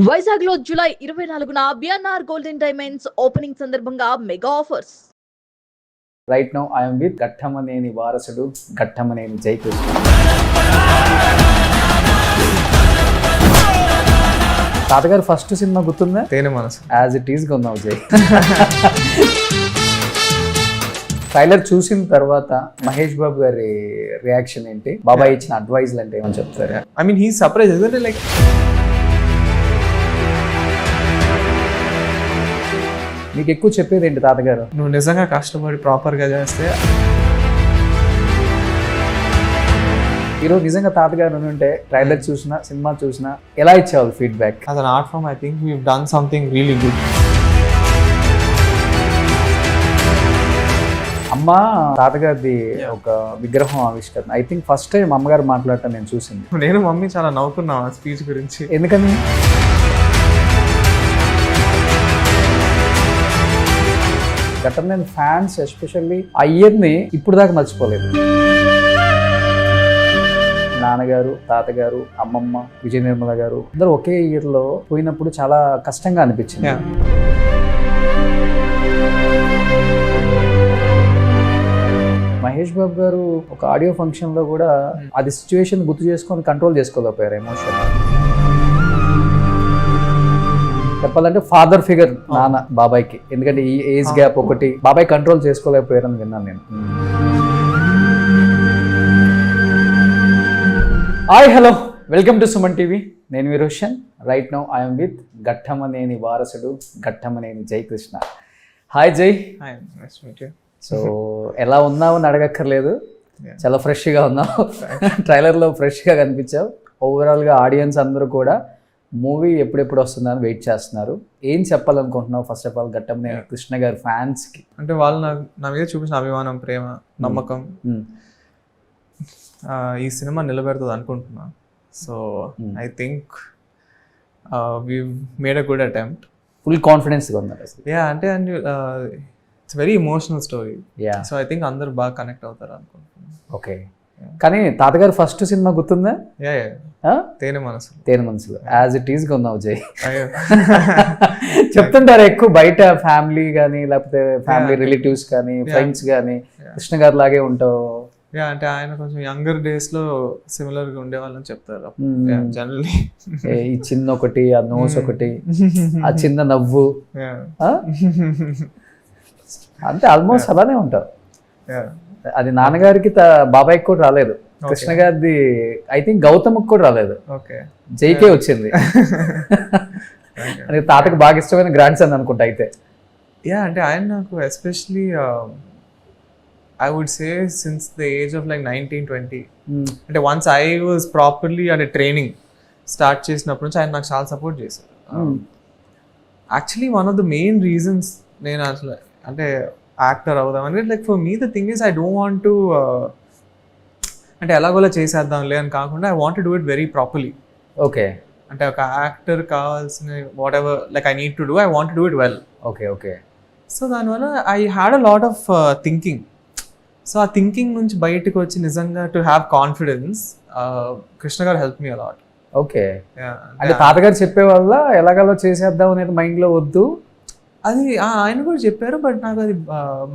వైజాగ్ లో జూలై 24న BNR golden diamonds opening సందర్భంగా mega offers. Right now I'm with Ghattamaneni వారసుడు ఘట్టమనేని జయకృష్ణ. తాతగారు ఫస్ట్ సినిమా గుర్తుందా? తేనె మనసు. యాజ్ ఇట్ ఈస్ కొన్నావు జై. ట్రైలర్ చూసిన తర్వాత మహేష్ బాబు గారి రియాక్షన్ ఏంటి? బాబాయ్ ఇచ్చిన అడ్వైజ్లు అంటే ఏమని చెప్తారు? ఐ మీన్ హీ సర్ప్రైజ్ ఎందుకంటే లైక్ మీకు ఎక్కువ చెప్పేది ఏంటి తాతగారు? నువ్వు నిజంగా కష్టపడి ప్రాపర్గా చేస్తే. ఈరోజు నిజంగా తాతగారు ఉంటే ట్రైలర్ చూసినా సినిమా చూసినా ఎలా ఇచ్చేవాళ్ళు feedback? As an art form I think we've done something really good. అమ్మ తాతగారిది ఒక విగ్రహం ఆవిష్కరణ ఐ థింక్ ఫస్ట్ టైం అమ్మగారు మాట్లాడటం నేను చూసింది. నేను మమ్మీ చాలా నవ్వుకున్నాం ఆ స్పీచ్ గురించి. ఎందుకని? ఘట్టమనేని ఫ్యాన్స్ ఎస్పెషల్లీ ఆ ఇయర్ని ఇప్పుడు దాకా మర్చిపోలేదు. నాన్నగారు, తాతగారు, అమ్మమ్మ, విజయ నిర్మల గారు అందరూ ఒకే ఇయర్లో పోయినప్పుడు చాలా కష్టంగా అనిపించింది. మహేష్ బాబు గారు ఒక ఆడియో ఫంక్షన్ లో కూడా అది సిచ్యువేషన్ గుర్తు చేసుకొని కంట్రోల్ చేసుకోలేకపోయారు ఎమోషన్. చెప్పాలంటే ఫాదర్ ఫిగర్ నాన్న బాబాయ్కి, ఎందుకంటే ఈ ఏజ్ గ్యాప్ ఒకటి బాబాయ్ కంట్రోల్ చేసుకోలేకపోయారని విన్నాను నేను. Hi hello, welcome to Suman TV. నేను మీ Roshan. Right now I'm with Ghattamaneni వారసుడు ఘట్టమనేని జయకృష్ణ. హాయ్ జై. సో ఎలా ఉన్నావు అని అడగక్కర్లేదు, చాలా ఫ్రెష్గా ఉన్నావు. ట్రైలర్లో ఫ్రెష్గా కనిపించావు. ఓవరాల్గా ఆడియన్స్ అందరూ కూడా మూవీ ఎప్పుడెప్పుడు వస్తుందని వెయిట్ చేస్తున్నారు. ఏం చెప్పాలనుకుంటున్నావు first of all Ghattamaneni Krishna గారి ఫ్యాన్స్కి? అంటే వాళ్ళు నా మీద చూపించిన అభిమానం, ప్రేమ, నమ్మకం ఈ సినిమా నిలబెడుతుంది అనుకుంటున్నా. So I think we made a good attempt. Full కాన్ఫిడెన్స్గా ఉన్నారు అసలు. యా అంటే and it's very emotional story. Yeah, so I think అందరు బాగా కనెక్ట్ అవుతారు అనుకుంటున్నాను. ఓకే. కానీ తాతగారు ఫస్ట్ సినిమా గుర్తుందా? తేనె మనసు. తేనె మనసులో యాజ్ ఇట్ ఈస్ కొన్నావు జై. అయ్యో చెప్తుంటారు ఎక్కువ బయట ఫ్యామిలీ కానీ లేకపోతే ఫ్యామిలీ రిలేటివ్స్ కానీ ఫ్రెండ్స్ కానీ కృష్ణ గారు లాగే ఉంటావు. అంటే ఆయన కొంచెం యంగర్ డేస్ లో సిమిలర్ గా ఉండేవాళ్ళని చెప్తారు జనరల్లీ. ఈ చిన్న ఒకటి, ఆ నోస్ ఒకటి, ఆ చిన్న నవ్వు, అంతే ఆల్మోస్ట్ అలానే ఉంటావు. అది నాన్నగారికి బాబాయ్కి కూడా రాలేదు. కృష్ణ గారిది ఐ థింక్ గౌతమ్కి కూడా రాలేదు, జైకే వచ్చింది. అది తాతకు బాగా ఇష్టమైన గ్రాండ్ సన్ అనుకుంటా అయితే. అంటే ఆయన నాకు especially I would say since the age of like 19-20. అంటే వన్స్ ఐ వాజ్ ప్రాపర్లీ అంటే ట్రైనింగ్ స్టార్ట్ చేసినప్పటి నుంచి ఆయన నాకు చాలా సపోర్ట్ చేశారు. Actually one of the main reasons నేను అసలు అంటే యాక్టర్ అవుదామని, like for me the thing is I don't want to అంటే ఎలాగోలా చేసేద్దాంలే అని కాకుండా I want to do it very properly. Okay. అంటే ఒక యాక్టర్ కావాల్సిన what ever like I need to do, I want to do it well. Okay okay. So దానివల్ల I had a lot of thinking. So ఆ thinking నుంచి బయటకు వచ్చి నిజంగా to have confidence Krishna గారు హెల్ప్ మీ అలాట్. ఓకే. అంటే తాతగారు చెప్పే వల్ల ఎలాగలో చేసేద్దాం అనేది మైండ్ లో వద్దు, అది ఆయన కూడా చెప్పారు. బట్ నాకు అది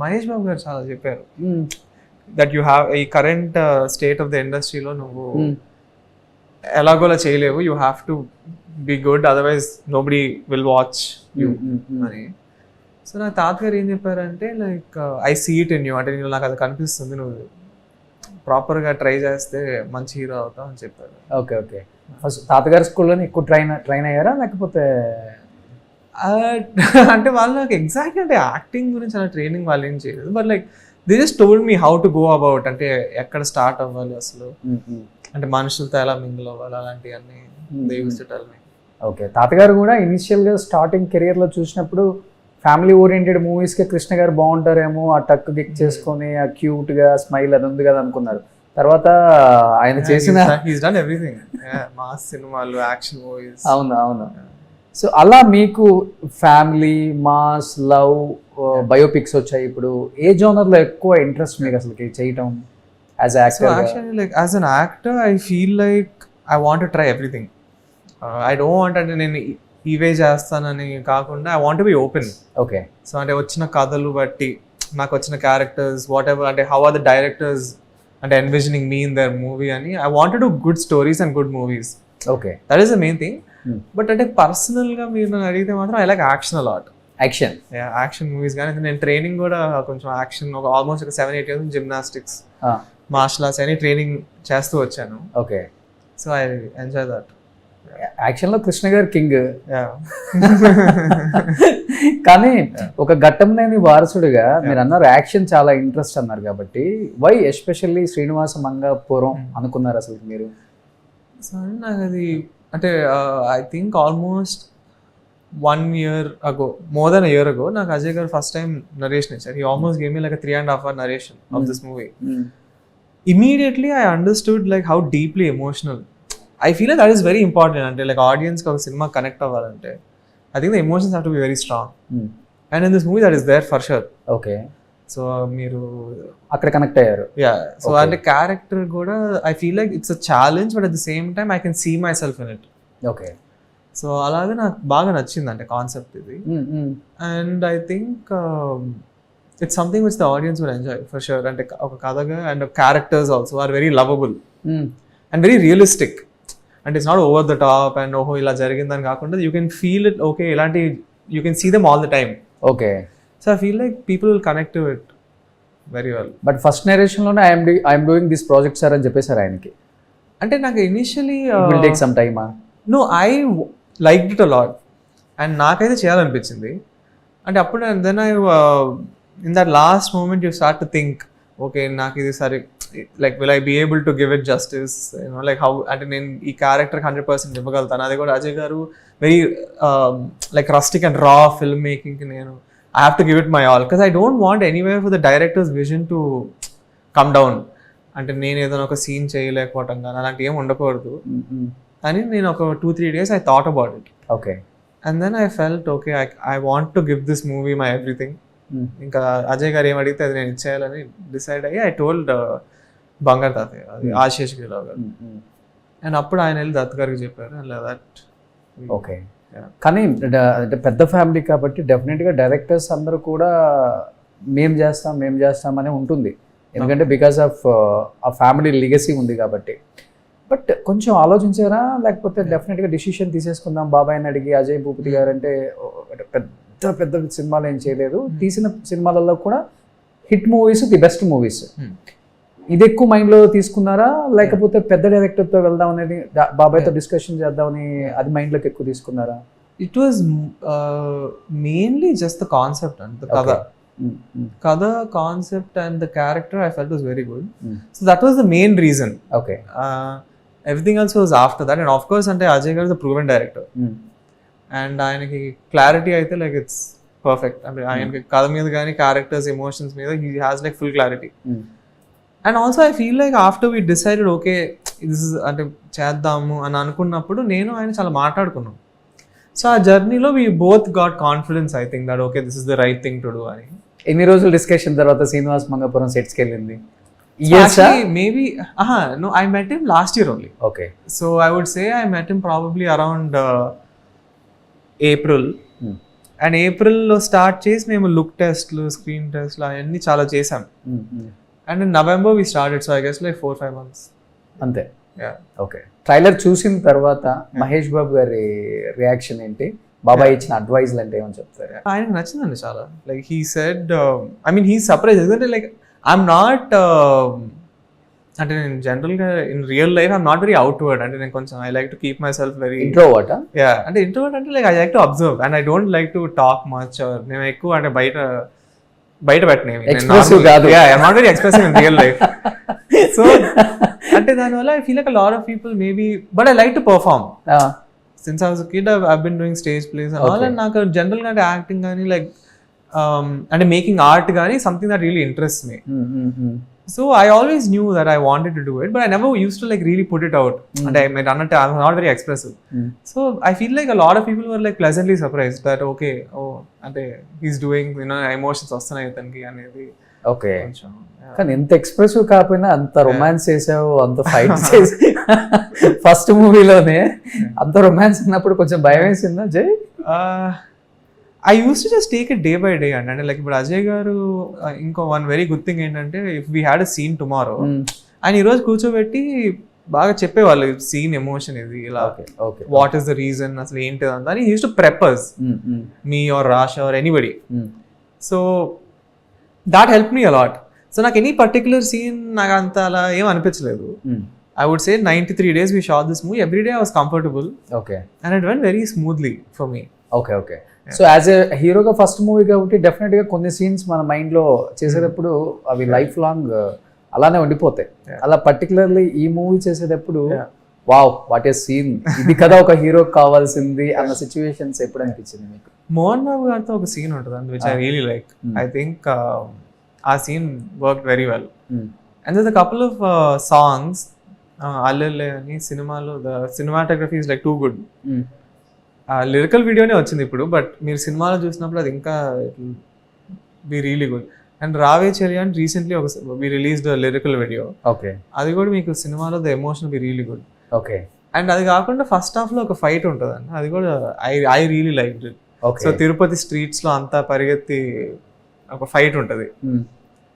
మహేష్ బాబు గారు చాలా చెప్పారు దట్ యు హ్యావ్ ఈ కరెంట్ స్టేట్ ఆఫ్ ద ఇండస్ట్రీలో నువ్వు ఎలాగోలా చేయలేవు, you have to be good, otherwise nobody will watch you అని. సో నా తాతగారు ఏం చెప్పారంటే like I see it in you, అంటే నేను నాకు అది కనిపిస్తుంది, నువ్వు ప్రాపర్గా ట్రై చేస్తే మంచి హీరో అవుతావు అని చెప్పారు. Okay okay. ఫస్ట్ తాతగారి స్కూల్లోనే ఎక్కువ ట్రైన్ అయ్యారా లేకపోతే? అంటే వాళ్ళు నాకు ఎగ్జాక్ట్ అంటే యాక్టింగ్ గురించి అలా ట్రైనింగ్ వాళ్ళు ఏం చేయలేదు, but like they just told me how to go about, అంటే ఎక్కడ స్టార్ట్ అవ్వాలి అసలు, అంటే మనుషులతో ఎలా మింగిల్ అవ్వాలి అలాంటివన్నీ they used to tell me. Okay. తాతగారు కూడా ఇనిషియల్గా స్టార్టింగ్ కెరియర్లో చూసినప్పుడు ఫ్యామిలీ ఓరియంటెడ్ మూవీస్కే కృష్ణ గారు బాగుంటారేమో, ఆ టక్ గిక్ చేసుకొని ఆ క్యూట్గా స్మైల్ అది ఉంది కదా అనుకున్నారు. తర్వాత ఆయన చేసిన ఎవ్రీథింగ్ మాస్ సినిమాలు, యాక్షన్ మూవీస్. అవును అవును. సో అలా మీకు ఫ్యామిలీ, మాస్, లవ్, బయోపిక్స్ వచ్చాయి. ఇప్పుడు ఏ జోనర్లో ఎక్కువ ఇంట్రెస్ట్ మీకు అసలు చేయటం as actor? So actually, like as an actor, I feel like I want to try everything. I don't want అంటే నేను ఇవే చేస్తానని కాకుండా I want be open. Okay. So అంటే వచ్చిన కథలు బట్టి నాకు వచ్చిన క్యారెక్టర్స్ వాట్ ఎవర్, అంటే హౌ ఆర్ ద డైరెక్టర్స్ అంటే envisioning me in their movie అని. I want to do good stories and good movies. Okay. That is the main thing. But అంటే పర్సనల్గా మీరు నన్ను అడిగితే మాత్రం I like action a lot. Action action movies కానీ నేను ట్రైనింగ్ కూడా కొంచెం యాక్షన్ ఒక ఆల్మోస్ట్ ఒక 7-8 years జిమ్నాస్టిక్స్ మార్షల్ ఆర్ట్స్ అని ట్రైనింగ్ చేస్తూ వచ్చాను. Okay. So I enjoy that. యాక్షన్లో కృష్ణ గారు కింగ్. కానీ ఒక ఘట్టంనేని వారసుడిగా మీరు అన్నారు యాక్షన్ చాలా ఇంట్రెస్ట్ అన్నారు కాబట్టి వై ఎస్పెషల్లీ శ్రీనివాస మంగాపురం అనుకున్నారు అసలు మీరు? సో నాకు అది అంటే I think almost 1 year ago, more than a year ago, నాకు అజయ్ గారు ఫస్ట్ టైం నరేషన్ ఇచ్చారు. He almost gave me like a 3.5 hour narration of this movie. Immediately I understood like how deeply emotional. I feel like that is very important. అంటే like audience కి ఒక cinema connect అవ్వాలంటే I think the emotions have to be very strong. And in this movie that is there for sure. Okay. So మీరు అక్కడ connect అయ్యారు. Yeah. So అంటే character కూడా I feel like it's a challenge but at the same time I can see myself in it. Okay. So అలాగే నాకు బాగా నచ్చింది అంటే కాన్సెప్ట్ ఇది. And I think it's something which the audience will enjoy for sure. అంటే ఒక కథగా and characters also are very lovable and very realistic. అంటే it's not over the top and ఓహో ఇలా జరిగిందని కాకుండా you can feel it. Okay, ఇలాంటి you can see them all the time. Okay. So I feel like people will connect to it very well. But first నేరేషన్లోనే I'm doing this project sir అని చెప్పేశారు ఆయనకి. అంటే నాకు initially will take some టైమా? No, I liked it a lot and నాకైతే చేయాలనిపించింది. అంటే అప్పుడు then I in that last moment you start to think okay నాకు ఇది సరే like will I be able to give it justice, you know like how అంటే నేను ఈ క్యారెక్టర్కి 100% ఇవ్వగలుగుతాను. అది కూడా అజయ్ గారు వెరీ లైక్ రస్టిక్ అండ్ రా ఫిల్మ్ మేకింగ్కి నేను I have to give it my all because I don't want anywhere for the directors vision to come down. అంటే నేను ఏదైనా ఒక సీన్ చేయలేకపోవటం కానీ అలాంటి ఏం ఉండకూడదు అని నేను ఒక 2-3 days I thought about it. Okay. And then I felt okay, I want to give this movie my everything. ఇంకా అజయ్ గారు ఏం అడిగితే అది నేను ఇచ్చేయాలని డిసైడ్ అయ్యి ఐ టోల్డ్ బంగారు తాతయ్య అది ఆశీష్ గిరావ్ గారు. అండ్ అప్పుడు ఆయన వెళ్ళి దత్ గారికి చెప్పారు అండ్ దట్. ఓకే. కానీ అంటే పెద్ద ఫ్యామిలీ కాబట్టి డెఫినెట్గా డైరెక్టర్స్ అందరూ కూడా మేము చేస్తామని ఉంటుంది. ఎందుకంటే బికాస్ ఆఫ్ ఆ ఫ్యామిలీ లిగసీ ఉంది కాబట్టి. బట్ కొంచెం ఆలోచించారా లేకపోతే డెఫినెట్గా డిసిషన్ తీసేసుకుందాం బాబాయ్ని అడిగి? అజయ్ భూపతి గారు అంటే పెద్ద పెద్ద సినిమాలు ఏం చేయలేదు, తీసిన సినిమాలలో కూడా hit movies, the best movies. ఇది ఎక్కువ మైండ్లో తీసుకున్నారా లేకపోతే పెద్ద డైరెక్టర్తో వెళ్దాం అనేది బాబాయ్తో డిస్కషన్ చేద్దామని అది మైండ్లోకి ఎక్కువ తీసుకున్నారా? It was mainly just the concept and the కథ concept and the character I felt was very good. So that was the main reason. Okay. Everything else was after that. And of course అంటే Ajay garu the proven director and ఆయనకి clarity అయితే like it's perfect. అంటే ఆయనకి కథ మీద కానీ characters emotions మీద he has like full clarity. And also I feel like after we decided okay this is అంటే చేద్దాము అని అనుకున్నప్పుడు నేను ఆయన చాలా మాట్లాడుకున్నాం. సో ఆ జర్నీలో we both got confidence I think that okay this is the right thing to do అని. ఎన్ని రోజులు డిస్కషన్ తర్వాత శ్రీనివాస్ మంగాపురం సెట్స్కి వెళ్ళింది? Maybe no, I met him last year only. Okay. So I would say I met him probably around April. And April లో start చేసి మేము look టెస్ట్లు, screen టెస్ట్లు అవన్నీ చాలా చేసాం. And in November we started, so I guess like 4-5 months. అంతే. Yeah. Okay. Trailer చూసిన తర్వాత మహేష్ బాబు గారి రియాక్షన్ ఏంటి? బాబాయ్ ఇచ్చిన అడ్వైజ్లు అంటే ఏమని చెప్తారు? ఆయనకు నచ్చిందండి చాలా. Like he said I mean he surprise. ఎందుకంటే లైక్ ఐఎమ్ నాట్ అంటే నేను జనరల్గా in real life I'm not very outward. అంటే నేను కొంచెం I like to keep myself very introvert. Yeah, అంటే ఇంట్రోవర్ట్ అంటే like I like to observe and I don't like to talk much. నేను ఎక్కువ అంటే బయట పెట్టినవి I'm not very expressive in real life. So అంటే దానివల్ల I feel like a lot of people maybe but I like to perform. Since I was a kid, I've been doing stage plays and all, and నాకు జనరల్గా అంటే acting కానీ like అంటే making art కానీ something that really interest me. So I always knew that I wanted to do it but I never use to like really put it out. అంటే మీరు అన్నట్టు I not very expressive. So I feel like a lot of people were like pleasantly surprised that okay oh అంటే he's doing you know emotions వస్తున్నాయి అతనికి అనేది. Okay. కానీ ఎంత expressive కాకపోయినా అంత రొమాన్స్ చేసావు, అంత ఫైట్ చేసి ఫస్ట్ మూవీలోనే అంత రొమాన్స్ ఉన్నప్పుడు కొంచెం భయం వేసిందా Jai? I use to just take it day by day అండి. అంటే లైక్ ఇప్పుడు అజయ్ గారు ఇంకో వన్ వెరీ గుడ్ థింగ్ ఏంటంటే, if we had a scene tomorrow, ఆయన ఈరోజు కూర్చోబెట్టి బాగా చెప్పేవాళ్ళు సీన్ ఎమోషన్ ఇది ఇలా, వాట్ ఈస్ ద రీజన్, అసలు ఏంటి అని use to prepares me or rush or anybody. So that help me a lot. So నాకు ఎనీ పర్టికులర్ సీన్ నాకు అంత అలా ఏం అనిపించలేదు. I would say 93 days we shot this movie. Every day I was comfortable. Okay. And it went very smoothly for me. Okay. So as a హీరోగా first movie కాబట్టి definite గా కొన్ని scenes మన మైండ్ లో చేసేటప్పుడు అవి లైఫ్ లాంగ్ అలానే ఉండిపోతాయి. అలా పర్టికులర్లీ ఈ మూవీ చేసేటప్పుడు వావ్ వాట్ ఏ సీన్, ఇది కదా ఒక హీరోకి కావాల్సింది అన్న సిచ్యువేషన్స్ ఎప్పుడు అనిపించింది మీకు? మోహన్ బాబు గారితో ఒక సీన్ ఉంటుంది which I really like. I think ఆ scene work very well. And there's a couple of songs అల్లెల్లే అని సినిమాలో the cinematography is like too good. Lyrical వీడియోనే వచ్చింది ఇప్పుడు, బట్ మీరు సినిమాలో చూసినప్పుడు అది ఇంకా బి రియలీ గుడ్. అండ్ రావే చెరియా అని రీసెంట్లీ ఒక we released lyrical video. Okay, అది కూడా మీకు సినిమాలో the emotion be really good. Okay. And అది కాకుండా ఫస్ట్ హాఫ్ లో ఒక ఫైట్ ఉంటుంది అండి, అది కూడా I really like it. So Tirupati streets లో అంతా పరిగెత్తి ఒక ఫైట్ ఉంటుంది.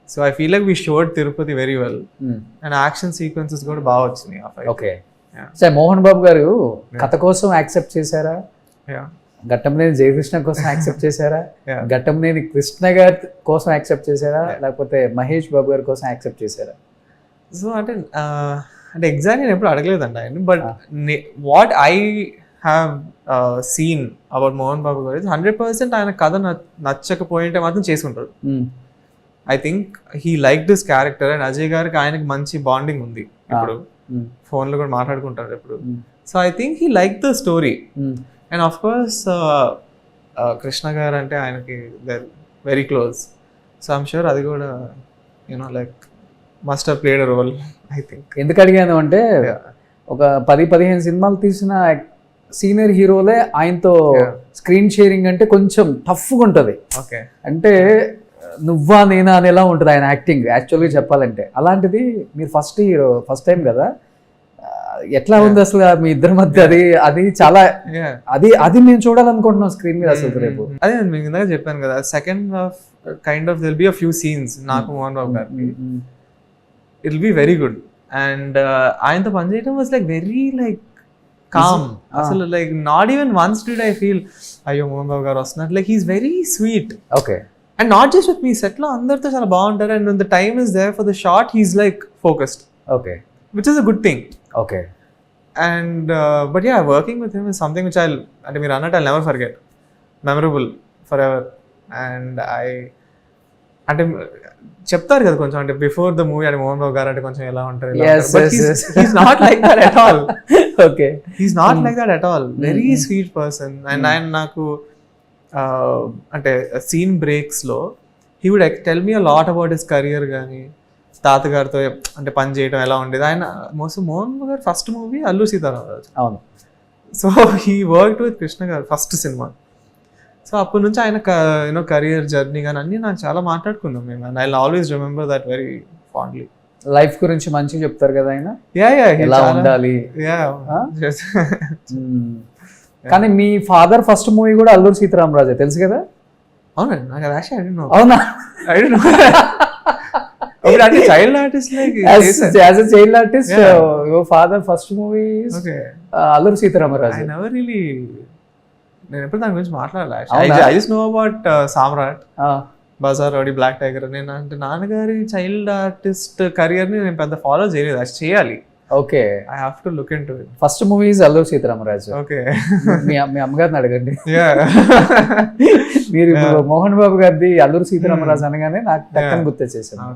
So I feel like we showed Tirupati very well. And action sequences కూడా బాగా వచ్చినాయి ఆ fight. Okay. Sir Mohan Babu గారు కథ కోసం యాక్సెప్ట్ చేశారా? ఘట్టమనేని జయకృష్ణ కోసం యాక్సెప్ట్ చేశారా? ఘట్టమనేని కృష్ణ గారి కోసం యాక్సెప్ట్ చేశారా? లేకపోతే మహేష్ బాబు గారి కోసం యాక్సెప్ట్ చేశారా? సో అంటే ఎగ్జాక్ట్ నేను ఎప్పుడు అడగలేదండి ఆయన, but what I have seen about Mohan Babu garu 100% ఆయన కథ నచ్చకపోయింటే మాత్రం చేసుకుంటారు. I think he like this character. And Ajay గారికి ఆయనకి మంచి బాండింగ్ ఉంది, ఇప్పుడు ఫోన్లో కూడా మాట్లాడుకుంటారు ఎప్పుడు. So I think he like the story. And of course Krishna గారు అంటే ఆయనకి very close. So I'm sure అది కూడా you know like must have played a role I think. ఎందుకు అడిగాను అంటే ఒక 10-15 సినిమాలు తీసిన సీనియర్ హీరోలే ఆయనతో స్క్రీన్ షేరింగ్ అంటే కొంచెం టఫ్గా ఉంటుంది. ఓకే, అంటే నువ్వా నేనా అని ఎలా ఉంటుంది ఆయన యాక్టింగ్ యాక్చువల్గా చెప్పాలంటే. అలాంటిది మీరు ఫస్ట్ హీరో, ఫస్ట్ టైం కదా, ఎట్లా ఉంది అసలు మీ ఇద్దరి మధ్య? అది చాలా అది మేము చూడాలనుకుంటున్నాం స్క్రీన్ మీద అసలు రేపు. అదే నేను మీకు ఇందాక చెప్పాను కదా, second half kind of there'll be a few scenes నాకు మోహన్ బాబు గారికి it will be very good. And ఆయనతో పనిచేయడం was like very like calm. అసలు like not even once did I feel అయ్యో మోహన్ బాబు గారు వస్తున్నారు. Like he's very sweet. Okay. And not just with me, set లో అందరితో చాలా బాగుంటారు. And when the time is there for the shot, he's like focused. Okay. Which is a good thing. Okay. And but yeah, working with him is something which I'll never forget. Memorable forever. And అంటే చెప్తారు కదా కొంచెం, అంటే before the movie అంటే మోహన్ బాబు గారు అంటే కొంచెం ఎలా ఉంటారు, he's not like that at all. Okay. He's not like that at all. Very sweet person. And ఆయన నాకు అంటే సీన్ బ్రేక్స్లో he would tell me a lot about his career. కానీ తాతగారితో అంటే పని చేయడం ఎలా ఉండేది. ఆయన మోహన్ గారు ఫస్ట్ మూవీ అల్లూరి సీతారామరాజు. అవును. So he worked with Krishna గారు ఫస్ట్ సినిమా. సో అప్పటి నుంచి ఆయన యూనో కెరియర్ జర్నీ కానీ అన్నీ నాకు చాలా మాట్లాడుకున్నాం మేము. And I always remember that very fondly. Life గురించి మంచిగా చెప్తారు కదా ఆయన, ఎలా ఉండాలి. కానీ మీ ఫాదర్ ఫస్ట్ మూవీ కూడా అల్లూరి సీతారామరాజే తెలుసు కదా? అవునండి, నాకు అది యాక్చువల్లీ ఐ డోంట్ నో. అవునా? I don't know. అంటే child artist like as a child artist your father first movie Alluri Sitaramaraju. I never really, నేను ఎప్పుడు దాని గురించి మాట్లాడాలి. I just know about Samrat, Bazaar Rowdy, Black Tiger. నేను అంటే నాన్నగారి చైల్డ్ ఆర్టిస్ట్ కెరియర్ ని నేను పెద్ద ఫాలో చేయలేదు. అది చేయాలి. Okay, I have to look into it. First movie is Alluri Sitaramaraju. Okay, మీ అమ్మగారిని అడగండి. మీరు ఇప్పుడు మోహన్ బాబు గారిది అల్లూరి సీతారామరాజు అనగానే నాకు టక్కన గుర్తొచ్చేసాను.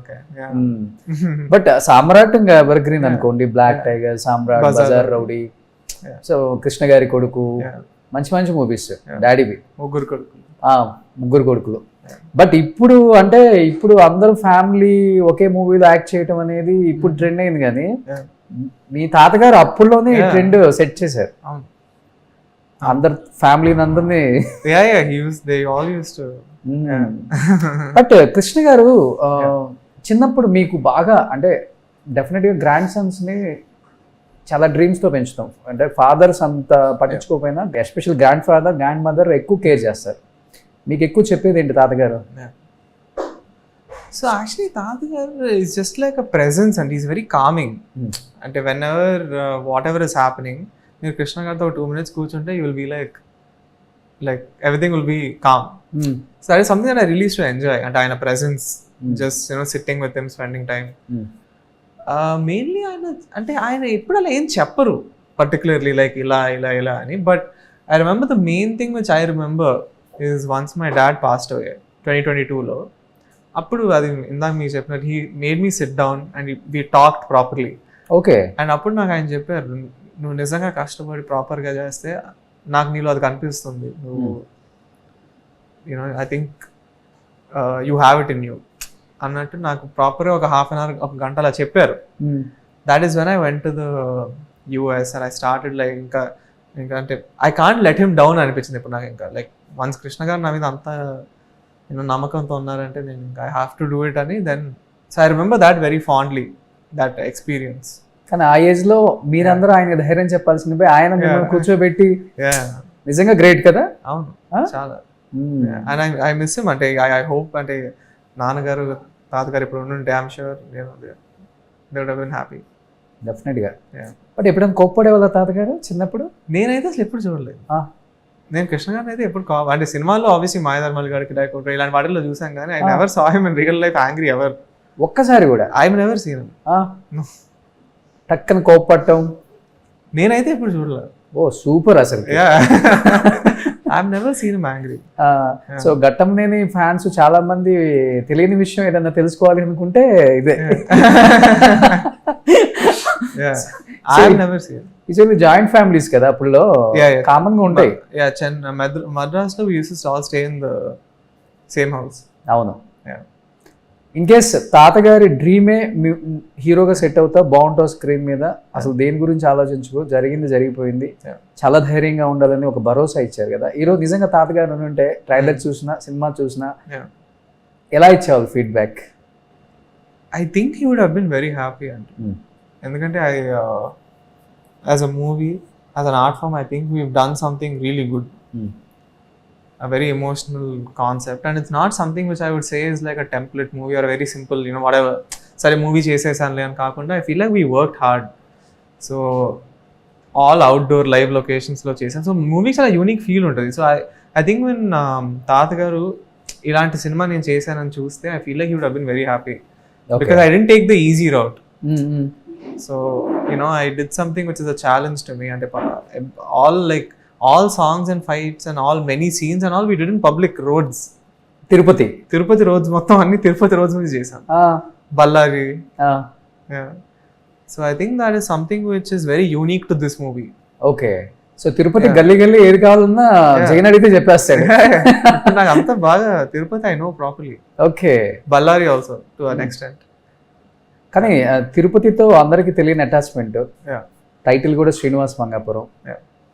బట్ సామ్రాట్ ఇంకా ఎవర్ గ్రీన్ అనుకోండి. బ్లాక్ టైగర్, సామ్రాట్, బజార్ రౌడీ, సో కృష్ణ గారి కొడుకు, మంచి మంచి మూవీస్ డాడీవి. ముగ్గురు కొడుకులు. బట్ ఇప్పుడు అంటే ఇప్పుడు అందరూ ఫ్యామిలీ ఒకే మూవీలో యాక్ట్ చేయటం అనేది ఇప్పుడు ట్రెండ్ అయింది. కానీ మీ తాతగారు అప్పుల్లోనే ట్రెండ్ సెట్ చేశారు. అందరు ఫ్యామిలీని అందరినీ. బట్ కృష్ణ గారు చిన్నప్పుడు మీకు బాగా అంటే డెఫినెట్గా గ్రాండ్ సన్స్ ని చాలా డ్రీమ్స్తో పెంచుతాం. అంటే ఫాదర్స్ అంత పట్టించుకోకపోయినా especial grandfather grandmother ఎక్కువ కేర్ చేస్తారు. మీకు ఎక్కువ చెప్పేది ఏంటి తాతగారు? సో యాక్చువల్లీ తాతగారు is just like a presence and is very calming. అంటే whenever whatever is happening, మీరు కృష్ణ గారితో 2 minutes కూర్చుంటే you will be like everything will be calm. So that is something that I really used to enjoy, and ఆయన presence, just sitting with him, spending time. Mainly ఆయన ఎప్పుడు అలా ఏం చెప్పరు particularly like ఇలా అని, but I remember the main thing which I remember is once my dad passed away 2022లో. అప్పుడు అది ఇందాక మీకు చెప్పినట్టు he made me sit down and we talked properly. Okay. And అప్పుడు నాకు ఆయన చెప్పారు, నువ్వు నిజంగా కష్టపడి ప్రాపర్గా చేస్తే నాకు నీలో అది కనిపిస్తుంది, నువ్వు I think you have it in you అన్నట్టు నాకు ప్రాపర్గా ఒక 1/2 hour 1 గంట అలా చెప్పారు. That is when I went to the US and I started like ఇంకా అంటే I can't let him down అనిపించింది ఇప్పుడు నాకు. ఇంకా లైక్ వన్స్ కృష్ణ గారు నా మీద అంత నమ్మకంతో ఉన్నారంటే నేను ఇంకా I have to do it అని. Then so I remember that very fondly, that experience. కానీ ఆ ఏజ్ లో మీరందరూ ఆయన ధైర్యం చెప్పాల్సింది పోయి ఆయన మిమ్మల్ని కూర్చోబెట్టి నిజంగా గ్రేట్ కదా. అవును, చాలా. And I miss him. అంటే ఐ హోప్ అంటే నాన్నగారు తాతగారు ఇప్పుడు ఉంటే I'm sure they would have been happy. Definite గా. బట్ ఎప్పుడైనా కోప్పడే వాళ్ళ తాతగారు చిన్నప్పుడు? నేనైతే అసలు ఎప్పుడు చూడలేదు. నేను కృష్ణ గారిని అయితే ఎప్పుడు అంటే సినిమాల్లో ఆబ్వియస్లీ మాయాధర్మల్ గారికి డైకోట్ ఇలాంటి వాటిల్లో చూసాం కానీ I never saw him in real life angry ever. ఒక్కసారి కూడా? I never seen him. టక్కన కోప్పట్టం నేనైతే ఎప్పుడు చూడలేదు. ఓ సూపర్ అసలు. I've never seen him angry. So Ghattamaneni fans చాలా మంది తెలియని విషయం ఏదన్నా తెలుసుకోవాలి అనుకుంటే ఇదే. I've never seen. ఇది జాయింట్ ఫ్యామిలీస్ కదా అప్పుడులో, కామన్ గా ఉంటాయి. Madras లో we used to all stay in the same house. అవును. ఇన్ కేస్ తాతగారి డ్రీమే హీరోగా సెట్ అవుతా బాగుంటావు స్క్రీన్ మీద, అసలు దేని గురించి ఆలోచించుకో, జరిగింది జరిగిపోయింది, చాలా ధైర్యంగా ఉండాలని ఒక భరోసా ఇచ్చారు కదా. ఈరోజు నిజంగా తాతగారు ఉంటే ట్రైలర్ చూసినా సినిమా చూసినా ఎలా ఇచ్చేవాళ్ళు feedback? I think he would have been very happy. ఎందుకంటే as a movie, as an art form, I think we've done something really good. A very emotional concept, and it's not something which I would say is like a template movie or a very simple, whatever sare movie chesesanle an kaakunda. I feel like we worked hard. So all outdoor live locations lo chesam, so movie chala unique feel untadi. So I think when Tata garu ilanti cinema nenu chesanani chuste, I feel like he would have been very happy. Okay. Because I didn't take the easy route. So I did something which is a challenge to me, and all songs and fights and all many scenes and all we did in public roads. Tirupati roads మొత్తం అన్ని Tirupati roads మీద చేసాం. Ballari. So I think that is something which is very unique to this movie. Okay. So Tirupati గల్లీ ఏది కావాలన్నా జగన్ అడిగితే చెప్పేస్తాడు. నాకు అంత బాగా Tirupati I know properly. Okay. Ballari also to an extent. కానీ తిరుపతితో అందరికి తెలియని అటాచ్మెంట్. టైటిల్ కూడా శ్రీనివాస్ మంగాపురం.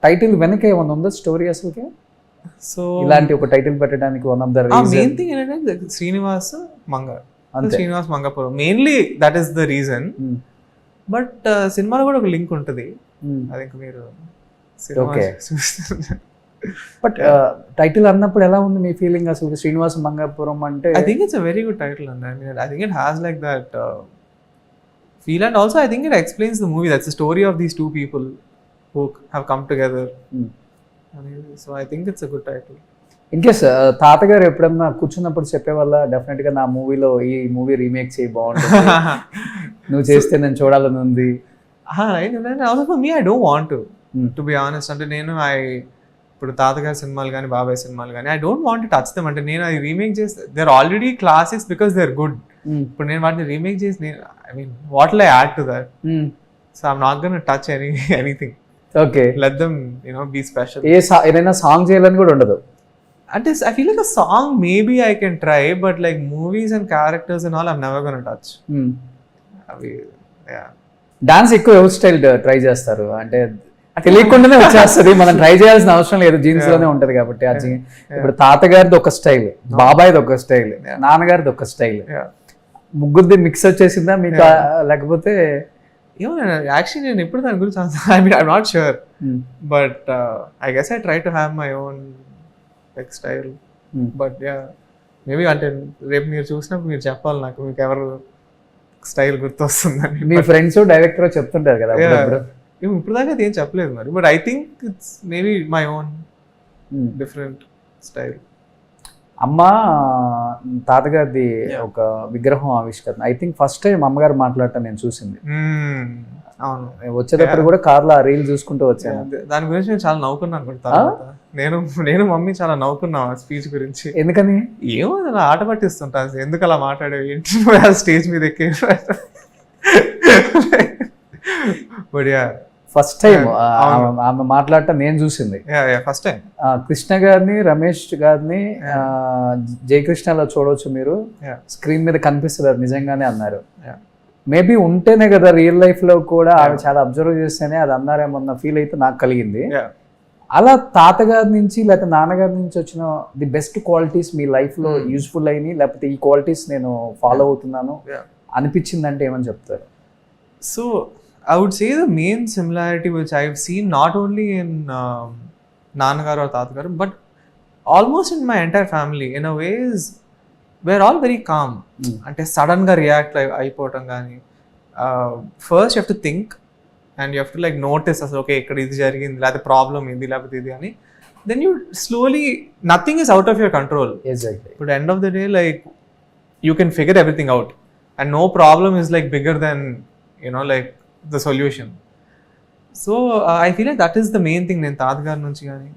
టైటిల్ వెనక ఏమన్నా ఉందా స్టోరీ అసలుకి? సో ఇలాంటి ఒక టైటిల్ పెట్టడానికి one of the reason main thing ఏంటంటే Srinivas Mangapuram mainly that is the reason. But సినిమాలో కూడా ఒక లింక్ ఉంటుంది, అది మీరు బట్ టైటిల్ అన్నప్పుడు ఎలా ఉంది మీ ఫీలింగ్ అసలు? శ్రీనివాస్ మంగాపురం అంటే I think it's a very good title అండి. I think it has like that feel, and also I think it explains the movie. That's the story of these 2 people who have come together. So I think it's a good title. In case తాతగారు ఎప్పుడన్నా కూర్చున్నప్పుడు చెప్పేవాళ్ళ definite గా నా మూవీలో ఈ movie remake చేయి బాగుంటుంది, నువ్వు చేస్తే నేను చూడాలని ఉంది? Also for me I don't want to be honest. అంటే నేను ఇప్పుడు తాతగారి సినిమాలు కానీ బాబాయ్ సినిమాలు కానీ I don't want to touch them. అంటే నేను అది రీమేక్ చేస్తే they're already classics because they're good. ఇప్పుడు నేను వాటిని రీమేక్ చేసి I mean what will I add to that? So I'm not going to touch anything. Okay. Let them be special. ఏదైనా song చేయాలని కూడా ఉండదు అంటే? I feel like a song maybe I can try, but like movies and characters and all I'm never going to touch. Dance ఎక్కువ ఎవరి style try చేస్తారు అంటే తెలియకుండానే వచ్చేస్తుంది, మనం ట్రై చేయాల్సిన అవసరం లేదు, జీన్స్ లోనే ఉంటది కాబట్టి. ఇప్పుడు తాతగారిది ఒక స్టైల్, బాబాయ్ది ఒక స్టైల్, నాన్నగారిది ఒక స్టైల్, ముగ్గురిది మిక్స్ వచ్చేసిందా మీకు? లేకపోతే ఏమో యాక్చువల్లీ నేను ఎప్పుడు దాని గురించి I'm not sure, but I guess I try to have my own like style. But yeah maybe అంటే రేపు మీరు చూసినప్పుడు మీరు చెప్పాలి నాకు, మీకు ఎవరు స్టైల్ గుర్తొస్తుందని. మీ ఫ్రెండ్స్ డైరెక్టర్ చెప్తుంటారు కదా అప్పుడప్పుడు. ఇప్పుడు దాకా అది ఏం చెప్పలేదు మరి, but I think it's maybe my own different style. అమ్మ తాతగారిది ఒక విగ్రహం ఆవిష్కరణ, ఐ థింక్ ఫస్ట్ టైం అమ్మగారు మాట్లాడటం నేను చూసింది. అవును, వచ్చేటప్పుడు కూడా కార్లో ఆ రీల్ చూసుకుంటూ వచ్చాను. దాని గురించి నేను చాలా నవ్వుకున్నాను కూడా తర్వాత. నేను మమ్మీ చాలా నవ్వుకున్నాం ఆ స్పీచ్ గురించి. ఎందుకని? ఏమో అలా ఆట పట్టిస్తుంటా, ఎందుకు అలా మాట్లాడేవి ఏంటి స్టేజ్ మీద ఎక్కి. బట్ యా ఫస్ట్ టైం ఆమె మాట్లాడటం నేను చూసింది. ఫస్ట్ టైం కృష్ణ గారిని, రమేష్ గారిని జయకృష్ణలో చూడవచ్చు మీరు, స్క్రీన్ మీద కనిపిస్తుంది అది నిజంగానే అన్నారు. మేబీ ఉంటేనే కదా రియల్ లైఫ్ లో కూడా ఆమె చాలా అబ్జర్వ్ చేస్తేనే అది అన్నారేమన్న ఫీల్ అయితే నాకు కలిగింది. అలా తాతగారి నుంచి లేకపోతే నాన్నగారి నుంచి వచ్చిన the best qualities me life లో యూస్ఫుల్ అయినాయి, లేకపోతే ఈ క్వాలిటీస్ నేను ఫాలో అవుతున్నాను అనిపించిందంటే ఏమని చెప్తారు? So I would say the main similarity which I've seen not only in Nanagaru or Tatagaru, but almost in my entire family in a way is we're all very calm. Ante sudden ga react అయిపోవటం కానీ, first you have to think and you have to like notice as okay ikkada idi jarigindi లేకపోతే problem ఇది లేకపోతే ఇది అని, then you slowly nothing is out of your control. Exactly. But at the end of the day like you can figure everything out and no problem is like bigger than like the solution. So I feel like that is the main thing నేను తాతగారి నుంచి కానీ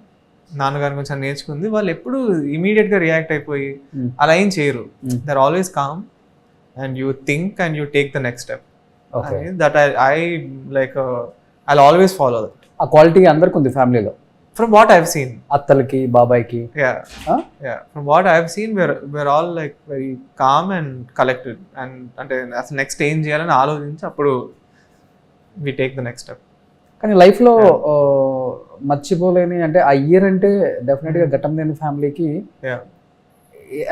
నాన్నగారి నుంచి నేర్చుకుంది. వాళ్ళు ఎప్పుడు ఇమీడియట్గా రియాక్ట్ అయిపోయి అలా ఏం చేయరు. They are always calm and you think and you take the next step. That I like I always follow that. ఆ క్వాలిటీ అందరికి ఉంది ఫ్యామిలీలో. From what I've seen, అత్తలకి బాబాయ్కి, from what I've seen we're all like very calm and collected and అంటే అసలు next ఏం చేయాలని ఆలోచించి అప్పుడు we take the next step. కానీ లైఫ్లో మర్చిపోలేని అంటే ఆ ఇయర్ అంటే డెఫినెట్గా ఘట్టమనేని ఫ్యామిలీకి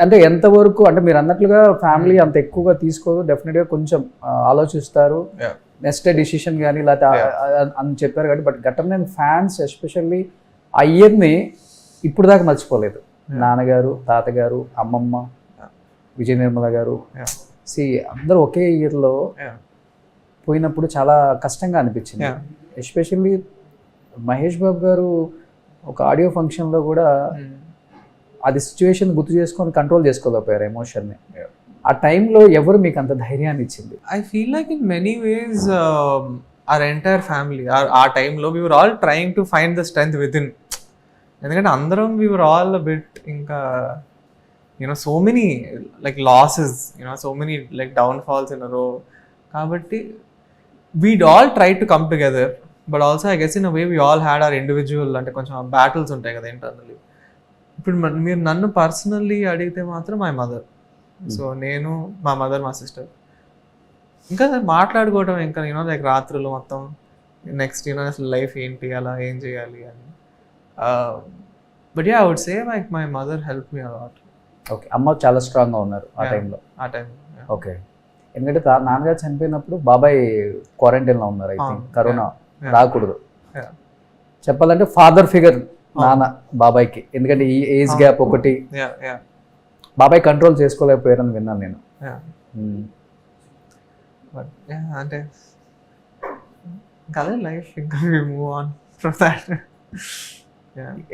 అంటే ఎంతవరకు అంటే మీరు అన్నట్లుగా ఫ్యామిలీ అంత ఎక్కువగా తీసుకోదు, డెఫినెట్గా కొంచెం ఆలోచిస్తారు నెక్స్ట్ డిసిషన్ కానీ లేకపోతే అని చెప్పారు కాబట్టి. బట్ ఘట్టమనేని ఫ్యాన్స్ ఎస్పెషల్లీ ఆ ఇయర్ని ఇప్పుడు దాకా మర్చిపోలేదు. నాన్నగారు, తాతగారు, అమ్మమ్మ, విజయ నిర్మల గారు, అందరూ ఒకే ఇయర్లో పోయినప్పుడు చాలా కష్టంగా అనిపించింది. ఎస్పెషల్లీ మహేష్ బాబు గారు ఒక ఆడియో ఫంక్షన్లో కూడా అది సిచ్యువేషన్ గుర్తు చేసుకొని కంట్రోల్ చేసుకోలేకపోయారు ఎమోషన్ని. ఆ టైంలో ఎవరు మీకు అంత ధైర్యాన్ని ఇచ్చింది? I feel like in many ways our entire family ఆ టైంలో we were all trying to find the strength within. ఎందుకంటే అందరం we were all a bit ఇంకా so many like losses, so many like downfalls in a row. కాబట్టి we'd all tried to come together, but also I guess in a way we all had our individual అంటే కొంచెం battles ఉంటాయి కదా internally. ఇప్పుడు మీరు నన్ను personally అడిగితే మాత్రం మై మదర్. సో నేను, మా మదర్, మా సిస్టర్ ఇంకా మాట్లాడుకోవటం ఇంకా లైక్ రాత్రులు మొత్తం నెక్స్ట్ అసలు లైఫ్ ఏంటి, అలా ఏం చేయాలి అని. But I would say like my mother help me a lot. Okay, అమ్మ చాలా స్ట్రాంగ్గా ఉన్నారు ఆ టైంలో. ఓకే, ఎందుకంటే నాన్నగారు చనిపోయినప్పుడు బాబాయ్ క్వారంటైన్లో ఉన్నారు. ఐ థింక్ కరోనా రాకూడదు చెప్పాలంటే ఫాదర్ ఫిగర్ నాన్న బాబాయ్కి, ఎందుకంటే ఈ ఏజ్ గ్యాప్ ఒకటి బాబాయ్ కంట్రోల్ చేసుకోలేకపోయారని విన్నాను నేను. అంటే కదా లైఫ్ ఇంకా మూవ్ ఆన్ ఫ్రమ్ దట్.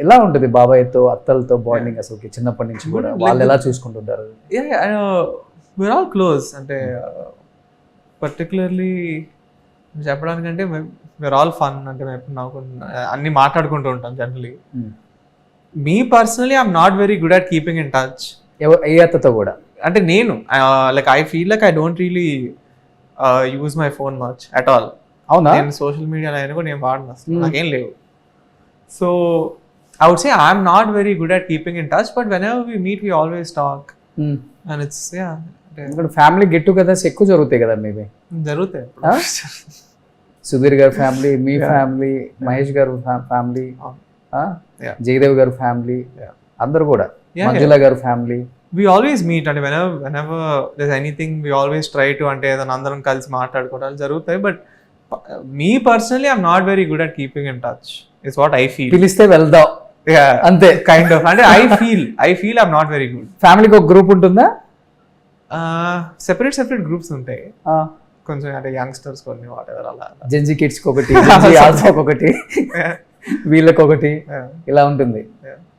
ఎలా ఉంటుంది బాబాయ్తో అత్తలతో బాండింగ్ అసలు చిన్నప్పటి నుంచి కూడా? వాళ్ళు ఎలా చూసుకుంటుంటారు? we're all close అంటే పర్టికులర్లీ చెప్పడానికంటే we're all fun అంటే నాకు అన్ని మాట్లాడుకుంటూ ఉంటాం generally. Me personally I'm not very good at keeping in touch ఏ అత్తతో కూడా. అంటే నేను like I feel like I don't really use my phone much at all. అవునా? నేను సోషల్ మీడియాలో అయినా కూడా నేను వాడను, అసలు నాకేం లేవు. So I would say I'm not very good at keeping in touch, but whenever we meet we always talk and it's family get togethers ఎక్కువ జరుగుతాయి కదా మీవి? జరుగుతాయి. సుధీర్ గారి ఫ్యామిలీ, మీ ఫ్యామిలీ, మహేష్ గారు ఫ్యామిలీ, జయదేవ్ గారు ఫ్యామిలీ, అందరు కూడా, మంజుల గారు ఫ్యామిలీ. we always meet అంటే whenever there's anything we always try to అంటే ఏదైనా అందరం కలిసి మాట్లాడుకోవడాలు జరుగుతాయి. But me personally, I'm not very good at keeping in touch. It's what I feel. పిలిస్తే వెళ్దాం Yeah, అంతే. kind of. And I feel I'm not very good. ఫ్యామిలీకి ఒక గ్రూప్ ఉంటుందా? Separate groups ఉంటాయి కొంచెం, అంటే యంగ్స్టర్స్ కొన్ని వాటెవర్ అలా. జెన్జీ కిడ్స్ ఒకటి, జెన్జీ ఆల్ఫాకి ఒకటి, వీళ్ళకి ఒకటి, ఇలా ఉంటుంది.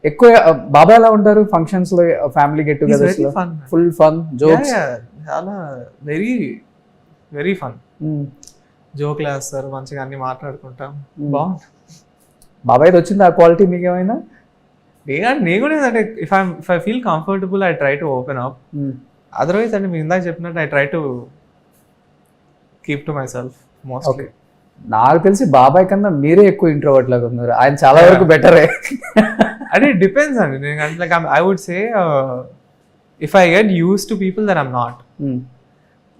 ఎక్కువ బాబాయ్ ఎలా ఉంటారు ఫంక్షన్స్ లో, ఫ్యామిలీ గెట్ టుగెదర్స్ లో? ఫుల్ ఫన్ జోక్స్, చాలా వెరీ వెరీ ఫన్. జోక్లు వేస్తారు, మంచిగా అన్ని మాట్లాడుకుంటాం, బాగుంది. బాబాయ్ వచ్చింది ఆ క్వాలిటీ మీకు ఏమైనా? నేను కూడా అంటే if I feel comfortable I try to open up. Otherwise అంటే మీరు ఇందాక చెప్పినట్టు I try to keep to my self mostly. నాకు తెలిసి బాబాయ్ కన్నా మీరే ఎక్కువ ఇంట్రోవర్ట్ లాగా ఉన్నారు, ఆయన చాలా వరకు బెటరే. అంటే ఇట్ డిపెండ్స్ అండి. నేను అంటే like I would say if I get use to people then I'm not,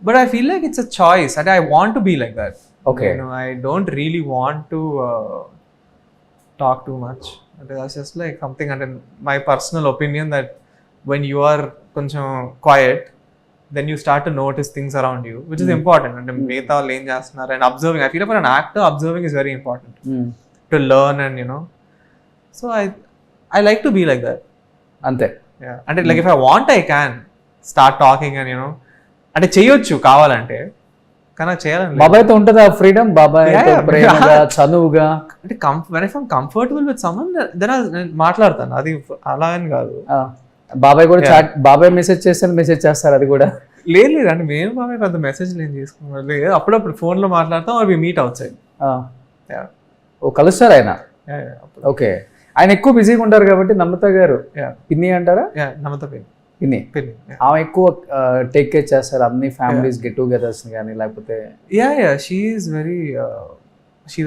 but I feel like it's a choice. అంటే I want to be like that. Okay, I don't really want to talk too much. That's just like something, and my personal opinion that when you are కొంచెం quiet, then you start to notice things around you, which is important. And మిగతా వాళ్ళు ఏం చేస్తున్నారు and observing. I feel like for an actor, observing is very important to learn, and so I like to be like that. అంతే. Yeah, and like if I want, I can start talking and అంటే చేయొచ్చు కావాలంటే, కానీ చేయాలని. బాబాయ్తో ఉంటుంది ఆ freedom, బాబాయ్ ప్రేమగా చనువుగా. అంటే when I'm comfortable with someone, then నేను మాట్లాడతాను, అది అలా అని కాదు. బాబాయ్ కూడా చాట్, బాబాయ్ మెసేజ్ చేస్తే మెసేజ్ చేస్తారు, అది కూడా లేదు అంటే మేము బాబాయ్ పెద్ద మెసేజ్ నేను తీసుకున్నాను, లేదు అప్పుడప్పుడు ఫోన్ లో మాట్లాడతాం, అవి మీట్ అవుట్ సైడ్. ఓ కలుస్తారు ఆయన. ఓకే, ఆయన ఎక్కువ బిజీగా ఉంటారు కాబట్టి నమ్రత గారు పిన్ని అంటారా? నమ్రత పిన్ని. ఆమె ఎక్కువ టేక్ కేర్ చేస్తారు అన్ని ఫ్యామిలీస్ గెట్ టుగెదర్స్ కానీ, లేకపోతే? She's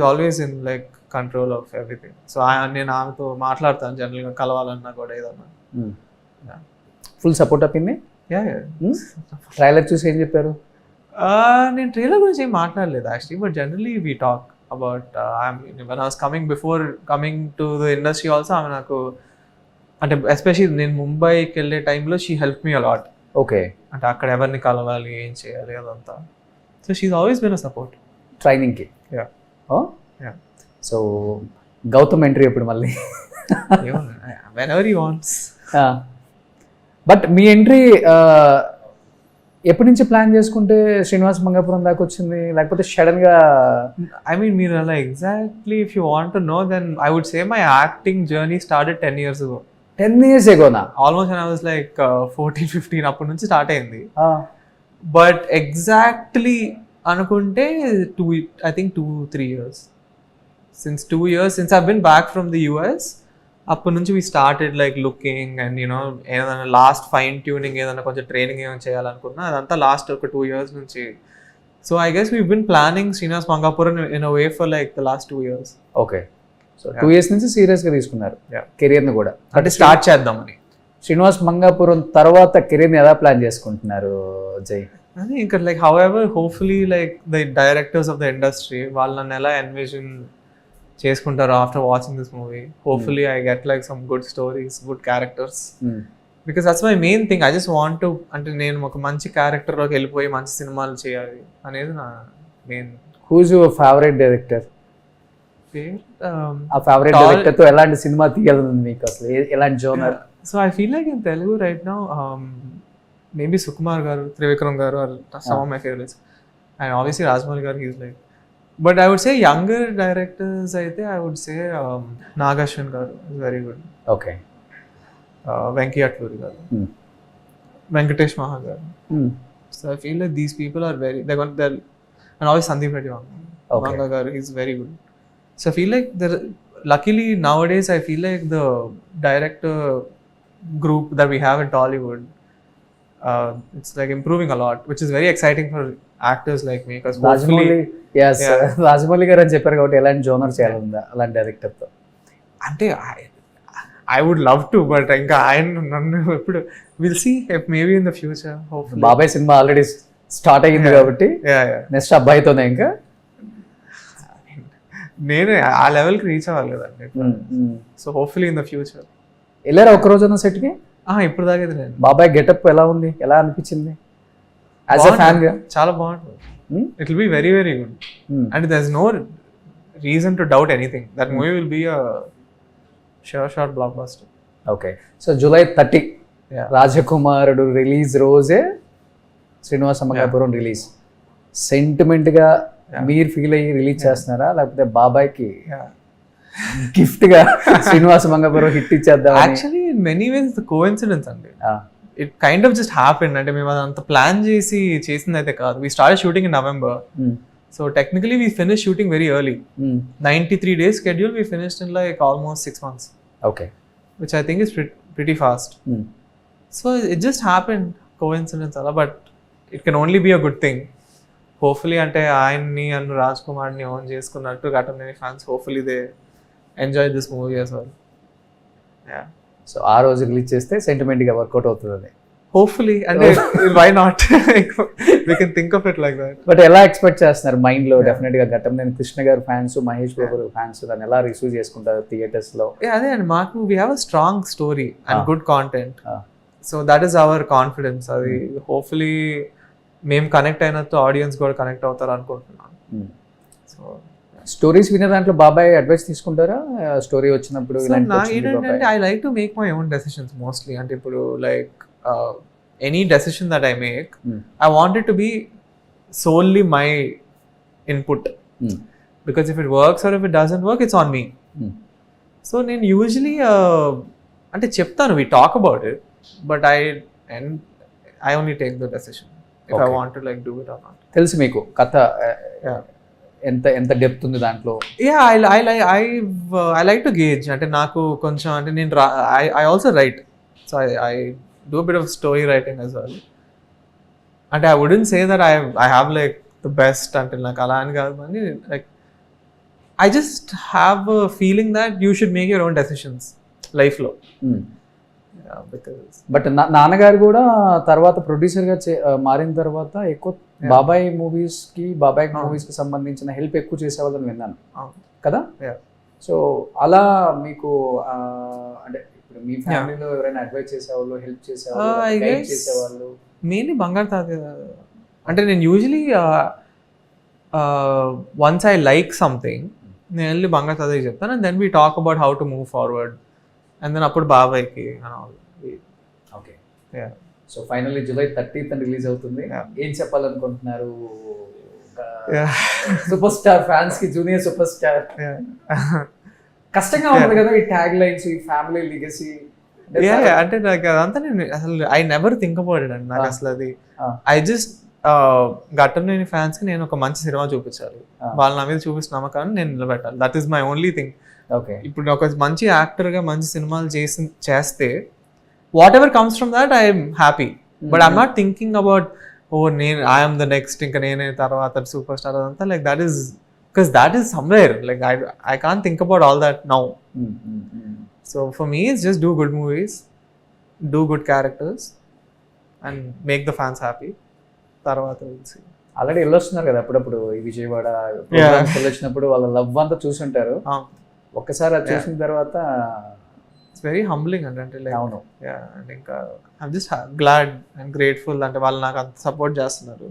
always in like control of everything. సో నేను ఆమెతో మాట్లాడతాను జనరల్ గా, కలవాలన్నా కూడా ఏదన్నా. Full support అప్పింది. ట్రైలర్ చూసి ఏం చెప్పారు? నేను ట్రైలర్ గురించి ఏం మాట్లాడలేదు actually, but generally we talk about when I was coming to the industry also, ఆమె నాకు అంటే ఎస్పెషల్లీ నేను ముంబైకి వెళ్ళే టైంలో she help me a lot. Okay, అంటే అక్కడ ఎవరిని కలవాలి, ఏం చేయాలి అదంతా. So she's always been a support ట్రైనింగ్కి. సో గౌతమ్ ఎంట్రీ ఎప్పుడు మళ్ళీ? whenever he wants. బట్ మీ ఎంట్రీ ఎప్పటి నుంచి ప్లాన్ చేసుకుంటే శ్రీనివాస్ మంగాపురం దాకా వచ్చింది, లేకపోతే సడన్ గా? I mean, మీరు అలా exactly if you want to know, then I would say my acting journey started 10 years ago. 10 years agoనా? Almost when I was like 14-15 అప్పటి నుంచి స్టార్ట్ అయింది. బట్ ఎగ్జాక్ట్లీ అనుకుంటే I think 2-3 years. Since 2 years since I've been back from the US, అప్పటి నుంచి we started like looking and ఏదైనా last fine tuning, ఏదైనా కొంచెం ట్రైనింగ్ ఏమైనా చేయాలనుకున్నా, అదంతా లాస్ట్ ఒక 2 years నుంచి. So I guess we've been planning Srinivas Mangapuram in a way for like the last 2 years. Okay, so 2 years నుంచి సీరియస్ గా తీసుకున్నారు కెరియర్ ని కూడా, అంటే స్టార్ట్ చేద్దామని. శ్రీనివాస్ మంగాపురం తర్వాత కెరీర్ ని ఎలా ప్లాన్ చేసుకుంటున్నారు జై? అదే ఇంకా like however hopefully like the directors of the industry వాళ్ళని ఎలా ఎన్విజన్ చేసుకుంటారు after watching this movie. Hopefully I get like some good stories, good characters, because that's my main thing. I just want to, అంటే నేను ఒక మంచి క్యారెక్టర్లోకి వెళ్ళిపోయి మంచి సినిమాలు చేయాలి అనేది నా main. Who's your favourite director? ఆ ఫేవరెట్ డైరెక్టర్ తో ఎలాంటి సినిమా తీయాలని మీకు అసలు ఎలాంటి genre? So I feel like in Telugu right now maybe Sukumar garu, Trivikram garu are some of my favourites, and obviously Rajamouli garu is like. But I would say younger directors, I would say Nagashwan garu is very good. Okay. Venki Atluri garu. Venkatesh Maha garu. So I feel like these people are very, and always Sandeep Reddy Vanga garu is very good. So I feel like luckily nowadays I feel like the director group that we have in Tollywood, it's like improving a lot, which is very exciting for actors like me, because Rajamouli గారు అని చెప్పారు కాబట్టి ఎలాంటి genre చేయాలందా అలాంటి director తో? అంటే I would love to, but ఇంకా ఆయన నన్ను ఎప్పుడు will see maybe in the future. బాబాయ్ సినిమా ఆల్రెడీ స్టార్ట్ అయ్యింది కాబట్టి నెక్స్ట్ అబ్బాయితోనే ఇంకా నేను ఆ లెవెల్కి రీచ్ అవ్వాలి కదండి. So hopefully in the future. వెళ్ళారా ఒక్క రోజు అన్న సెట్కి? ఇప్పుడు దాకా లేదు. బాబాయ్ గెటప్ ఎలా ఉంది, ఎలా అనిపించింది యాజ్ ఎ ఫ్యాన్ గా? చాలా బాగుంటుంది. It will be very, very good. And there's no reason to doubt anything. That movie will be a sure shot blockbuster. Okay, so July 30 Yeah. రాజకుమారుడు రిలీజ్ రోజే శ్రీనివాస మంగాపురం రిలీజ్. సెంటిమెంట్గా మీరు ఫీల్ అయ్యి release చేస్తున్నారా, లేకపోతే బాబాయ్కి Yeah. గిఫ్ట్ గా Srinivasa Mangapuram hit ఇచ్చేద్దాం? Actually, in many ways, the coincidence అండి. It kind of just happened. అంటే మేము అదంతా ప్లాన్ చేసింది అయితే కాదు. We started shooting in November. So technically we finished shooting very early. 93 days schedule we finished in like almost 6 months. Okay. Which I think is pretty fast. So it just happened, coincidence ala, but it can only be a good thing. Hopefully ante ఆయన్ని and Raj Kumar ని own చేసుకున్నట్టు Ghattamaneni fans hopefully they enjoy this movie as well. Yeah. So ఆ రోజు release చేస్తే sentiment గా work out అవుతుంది. Hopefully, and why not? We can think of it like that. But ఎలా expect చేస్తున్నారు మైండ్ లో? డెఫినెట్ గా ఘటమనేని కృష్ణ గారు ఫ్యాన్స్, మహేష్ బాబు ఫ్యాన్స్ దాన్ని ఎలా రిసీవ్ చేసుకుంటారు థియేటర్స్ లో? అదే అండి, మాకు we have a strong story and good content. So that is our confidence. అది hopefully మేము కనెక్ట్ అయినట్టు ఆడియన్స్ కూడా కనెక్ట్ అవుతారు అనుకుంటున్నాను. సో స్టోరీస్ వినే దాంట్లో బాబాయ్ అడ్వైస్ తీసుకుంటారా? స్టోరీ వచ్చినప్పుడు ఏంటంటే I like to make my own decisions mostly. అంటే ఇప్పుడు like any decision that I make, I want it to be solely my input. Because if it works or if it doesn't work, it's on me. So నేను usually అంటే చెప్తాను, we talk about it, but I only take the decision if I want to like do it or not. తెలుసు మీకు కథ ఎంత depth ఉంది దాంట్లో? I like to gauge. అంటే నాకు కొంచెం అంటే నేను I also write, so I do bit of story writing as well. అంటే I wouldn't say that I have like the best అంటే నాకు అలా అని కాదు, కానీ like I just have a feeling that you should make your own decisions లైఫ్లో. బట్ నాన్నగారు కూడా తర్వాత ప్రొడ్యూసర్ గా మారిన తర్వాత ఎక్కువ బాబాయ్ మూవీస్ కి సంబంధించిన హెల్ప్ ఎక్కువ చేసేవాళ్ళని విన్నాను కదా. సో అలా మీకు అంటే ఇప్పుడు మీ ఫ్యామిలీలో ఎవరైనా అడ్వైజ్ చేసేవాళ్ళు, హెల్ప్ చేసేవాళ్ళు? మెయిన్లీ బంగారు తాతయ్య. అంటే నేను usually once I like something నేను వెళ్ళి బంగారు తాతయ్యకి చెప్తాను, and then we talk about how to move forward, and then అప్పుడు బాబాయ్కి. Okay, so finally July 30th release అవుతుంది. ఏం చెప్పాలనుకుంటున్నారు సూపర్ స్టార్ ఫ్యాన్స్ కి, జూనియర్ సూపర్ స్టార్? కష్టంగా ఉంటుంది కదా ఈ ట్యాగ్ లైన్స్, ఈ ఫ్యామిలీ లిగసీ. అంటే నాకు అదంతా నేను అసలు I never think about it అండి. నాకు అసలు అది ఐ జస్ట్ ఘటమనేని ఫ్యాన్స్ కి నేను ఒక మంచి సినిమా చూపించాలి, వాళ్ళ నా మీద చూపిస్తున్న నమ్మకాన్ని నేను నిలబెట్టాలి. That is my only thing. Okay, ఇప్పుడు ఒక మంచి యాక్టర్గా మంచి సినిమాలు చేస్తే what ever comes from that I'm happy. But I'm not thinking about నేను ఐఎమ్ ద నెక్స్ట్, ఇంకా నేనే తర్వాత సూపర్ స్టార్ అదంతా. Like that is because that is somewhere. Like I can't think about all that now. So for me it's just do good movies, do good characters and make the fans happy. తర్వాత already వెళ్ళొస్తున్నారు కదా అప్పుడప్పుడు ఈ విజయవాడ వెళ్ళొచ్చినప్పుడు వాళ్ళ love అంతా చూసుంటారు. ఒక్కసారి అది చూసిన తర్వాత ఇట్స్ వెరీ హంబ్లింగ్ అంటే లైక్. అవును, అండ్ ఇంకా I'm just glad and grateful. అంటే వాళ్ళు నాకు అంత సపోర్ట్ చేస్తున్నారు,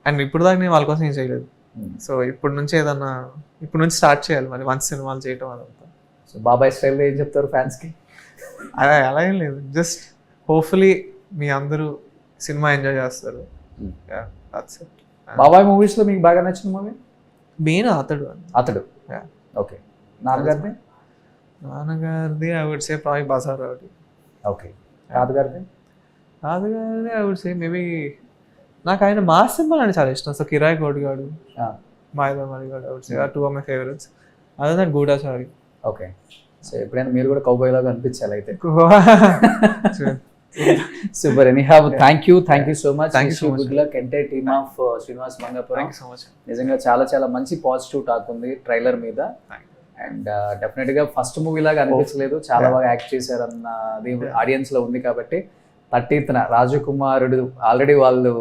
అండ్ ఇప్పుడు దాకా నేను వాళ్ళ కోసం ఏం చేయలేదు. సో ఇప్పుడు నుంచి స్టార్ట్ చేయాలి మరి మంచి సినిమాలు చేయటం అదంతా. సో బాబాయ్ స్టైల్లో ఏం చెప్తారు ఫ్యాన్స్ కి? అలా ఏం లేదు, జస్ట్ హోప్ఫుల్లీ మీ అందరూ సినిమా ఎంజాయ్ చేస్తారు. బాబాయ్ మూవీస్ లో మీకు బాగా నచ్చిన మూవీ? మెయిన్ అతడు. ఓకే, నాన్నగారిది I would say probably Bazaar ఒకటి. ఓకే, తాతగారిది ఐ వుడ్ సే మేబీ నాకు ఆయన మాస్ సినిమా అంటే చాలా ఇష్టం. సో Kirayi Kodigadu, Mayadamarigadu, I would say are two of my favourites. Other than Gudachari. Okay, so ఎప్పుడైనా మీరు కూడా కౌబాయ్ లాగా అనిపించాలి అయితే. Super. Anyhow thank you so much. Good luck entire team of Srinivas Mangapuram. నిజంగా చాలా మంచి పాజిటివ్ టాక్ ఉంది ట్రైలర్ మీద. అండ్ డెఫినెట్ గా ఫస్ట్ మూవీ లాగా అనిపించలేదు, చాలా బాగా యాక్ట్ చేశారు అన్నది ఆడియన్స్ లో ఉంది. కాబట్టి 30th రాజకుమారుడు ఆల్రెడీ వాళ్ళు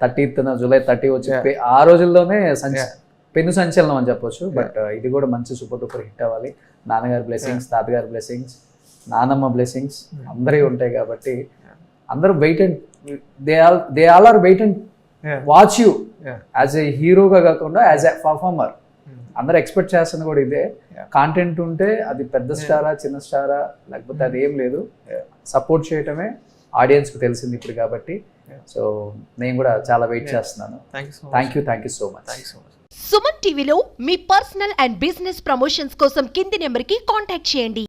30th జూలై 30 వచ్చి ఆ రోజుల్లోనే పెను సంచలనం అని చెప్పొచ్చు. బట్ ఇది కూడా మంచి సూపర్ డూపర్ హిట్ అవ్వాలి. నాన్నగారి బ్లెస్సింగ్స్, తాతగారి బ్లెస్సింగ్స్, నానమ్మ బ్లెస్సింగ్స్ అందరూ ఉంటాయి. కాబట్టి అందరూ wait and they all are wait and watch you Yeah. As a హీరోగా కాకుండా యాజ్ ఏ పర్ఫార్మర్ అందరూ ఎక్స్పెక్ట్ చేస్తుంది కూడా ఇదే. కాంటెంట్ ఉంటే అది పెద్ద స్టారా చిన్న స్టారా లేకపోతే అది ఏం లేదు, సపోర్ట్ చేయటమే ఆడియన్స్కి తెలిసింది ఇప్పుడు కాబట్టి. సో నేను కూడా చాలా వెయిట్ చేస్తున్నాను. Thank you so much. Suman టీవీలో మీ పర్సనల్ అండ్ బిజినెస్ ప్రమోషన్స్ కోసం కింది నెంబర్కి కాంటాక్ట్ చేయండి.